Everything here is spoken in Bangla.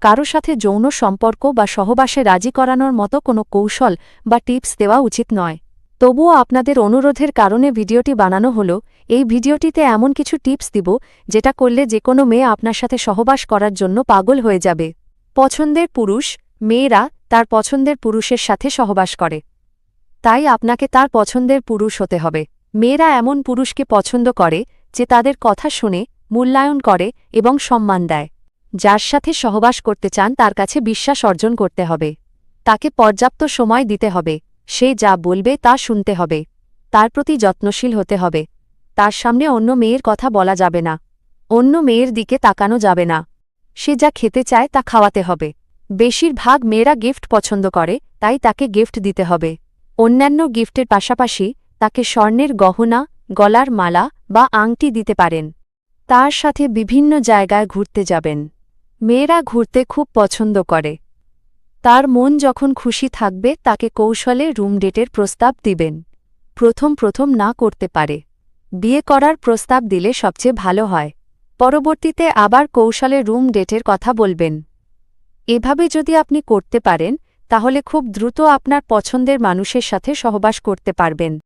কারো সাথে যৌন সম্পর্ক বা সহবাসে রাজি করানোর মতো কোনো কৌশল বা টিপস দেওয়া উচিত নয়। তবুও আপনাদের অনুরোধের কারণে ভিডিওটি বানানো হলো। এই ভিডিওটিতে এমন কিছু টিপস দিব যেটা করলে যে কোনো মেয়ে আপনার সাথে সহবাস করার জন্য পাগল হয়ে যাবে। পছন্দের পুরুষ। মেয়েরা তার পছন্দের পুরুষের সাথে সহবাস করে, তাই আপনাকে তার পছন্দের পুরুষ হতে হবে। মেয়েরা এমন পুরুষকে পছন্দ করে যে তাদের কথা শুনে, মূল্যায়ন করে এবং সম্মান দেয়। যার সাথে সহবাস করতে চান তার কাছে বিশ্বাস অর্জন করতে হবে। তাকে পর্যাপ্ত সময় দিতে হবে। সে যা বলবে তা শুনতে হবে। তার প্রতি যত্নশীল হতে হবে। তার সামনে অন্য মেয়ের কথা বলা যাবে না। অন্য মেয়ের দিকে তাকানো যাবে না। সে যা খেতে চায় তা খাওয়াতে হবে। বেশিরভাগ মেয়েরা গিফট পছন্দ করে, তাই তাকে গিফট দিতে হবে। অন্যান্য গিফটের পাশাপাশি তাকে স্বর্ণের গহনা, গলার মালা বা আংটি দিতে পারেন। তার সাথে বিভিন্ন জায়গায় ঘুরতে যাবেন। মেয়েরা ঘুরতে খুব পছন্দ করে। তার মন যখন খুশি থাকবে তাকে কৌশলে রুম ডেটের প্রস্তাব দিবেন। প্রথম না করতে পারে। বিয়ে করার প্রস্তাব দিলে সবচেয়ে ভালো হয়। পরবর্তীতে আবার কৌশলে রুম ডেটের কথা বলবেন। এভাবে যদি আপনি করতে পারেন তাহলে খুব দ্রুত আপনার পছন্দের মানুষের সাথে সহবাস করতে পারবেন।